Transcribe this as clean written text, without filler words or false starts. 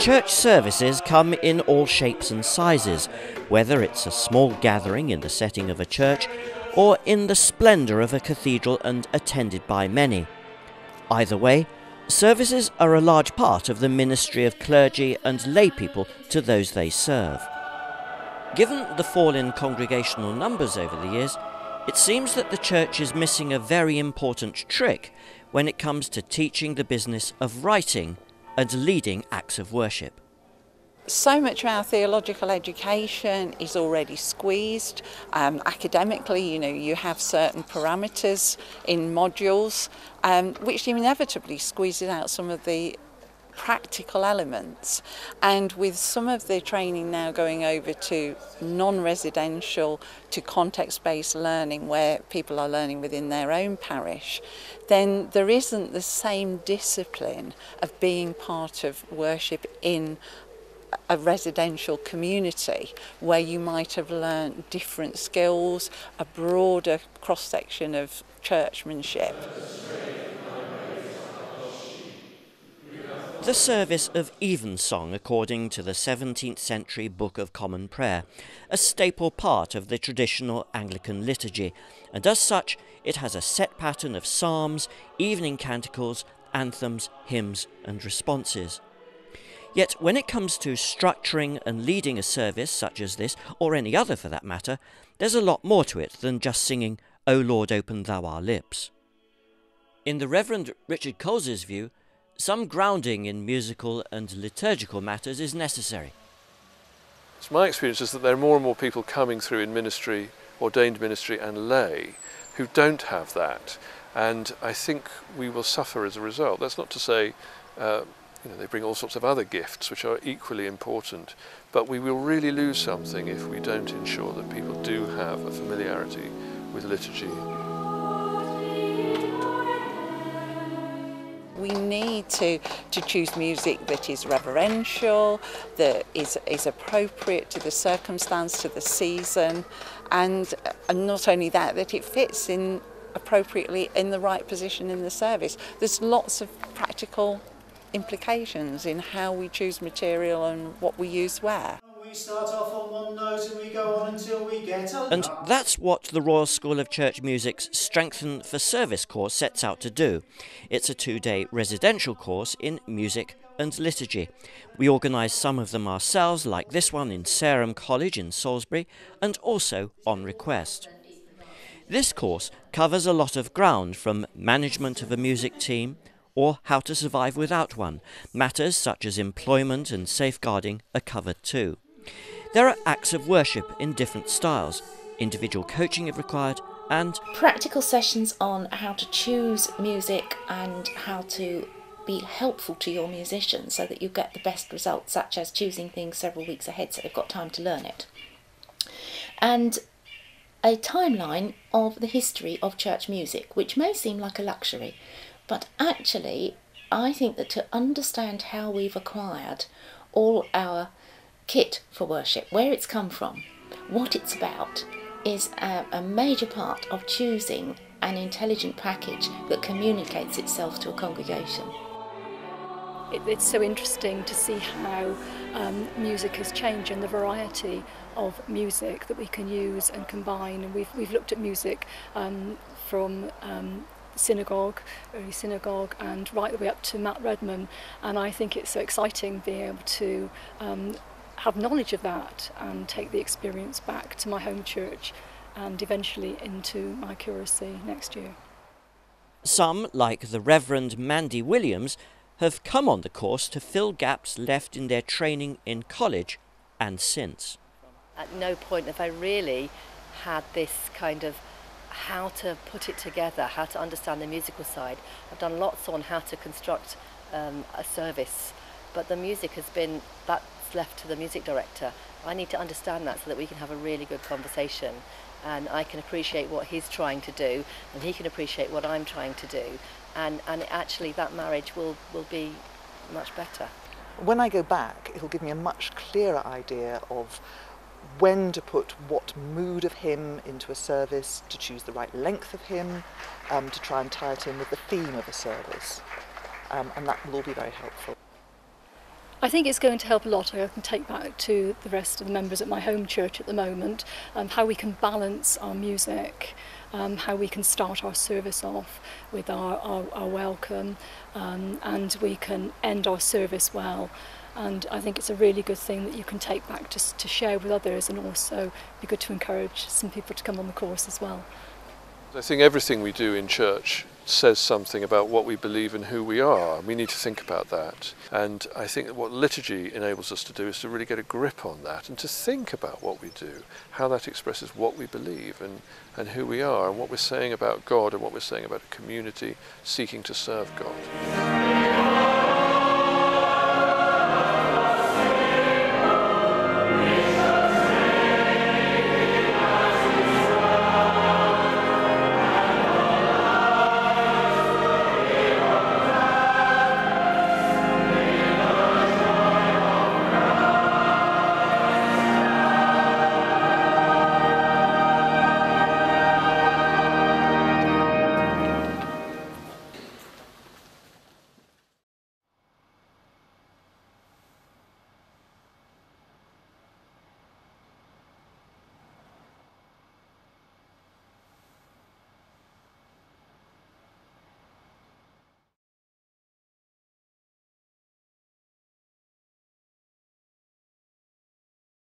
Church services come in all shapes and sizes, whether it's a small gathering in the setting of a church or in the splendour of a cathedral and attended by many. Either way, services are a large part of the ministry of clergy and lay people to those they serve. Given the fall in congregational numbers over the years, it seems that the church is missing a very important trick when it comes to teaching the business of writing and leading acts of worship. So much of our theological education is already squeezed. Academically, you have certain parameters in modules, which inevitably squeezes out some of the practical elements. And with some of the training now going over to non-residential, to context-based learning, where people are learning within their own parish, then there isn't the same discipline of being part of worship in a residential community where you might have learned different skills, a broader cross-section of churchmanship. The service of evensong according to the 17th century Book of Common Prayer, a staple part of the traditional Anglican liturgy, and as such it has a set pattern of psalms, evening canticles, anthems, hymns and responses. Yet when it comes to structuring and leading a service such as this, or any other for that matter, there's a lot more to it than just singing, "O Lord, open thou our lips." In the Reverend Richard Coles's view, some grounding in musical and liturgical matters is necessary. So my experience is that there are more and more people coming through in ministry, ordained ministry and lay, who don't have that, and I think we will suffer as a result. That's not to say they bring all sorts of other gifts which are equally important, but we will really lose something if we don't ensure that people do have a familiarity with liturgy. We need to choose music that is reverential, that is appropriate to the circumstance, to the season, and not only that it fits in appropriately in the right position in the service. There's lots of practical implications in how we choose material and what we use where. We start off on one note and we go on until we get a... And that's what the Royal School of Church Music's Strengthen for Service course sets out to do. It's a 2-day residential course in music and liturgy. We organise some of them ourselves, like this one in Sarum College in Salisbury, and also on request. This course covers a lot of ground, from management of a music team, or how to survive without one. Matters such as employment and safeguarding are covered too. There are acts of worship in different styles, individual coaching if required, and practical sessions on how to choose music and how to be helpful to your musicians so that you get the best results, such as choosing things several weeks ahead so they've got time to learn it. And a timeline of the history of church music, which may seem like a luxury, but actually I think that to understand how we've acquired all our kit for worship, where it's come from, what it's about, is a major part of choosing an intelligent package that communicates itself to a congregation. It's so interesting to see how music has changed and the variety of music that we can use and combine. And we've looked at music from synagogue, early synagogue, and right the way up to Matt Redman, and I think it's so exciting being able to have knowledge of that and take the experience back to my home church and eventually into my curacy next year. Some, like the Reverend Mandy Williams, have come on the course to fill gaps left in their training in college and since. At no point have I really had this kind of how to put it together, how to understand the musical side. I've done lots on how to construct a service, but the music has been, that's left to the music director. I need to understand that so that we can have a really good conversation and I can appreciate what he's trying to do and he can appreciate what I'm trying to do, and actually that marriage will be much better. When I go back, it'll give me a much clearer idea of when to put what mood of hymn into a service, to choose the right length of hymn, to try and tie it in with the theme of a service, and that will all be very helpful. I think it's going to help a lot. I can take back to the rest of the members at my home church at the moment, how we can balance our music, how we can start our service off with our welcome, and we can end our service well. And I think it's a really good thing that you can take back to share with others, and also be good to encourage some people to come on the course as well. I think everything we do in church says something about what we believe and who we are. We need to think about that. And I think that what liturgy enables us to do is to really get a grip on that and to think about what we do, how that expresses what we believe and who we are and what we're saying about God and what we're saying about a community seeking to serve God.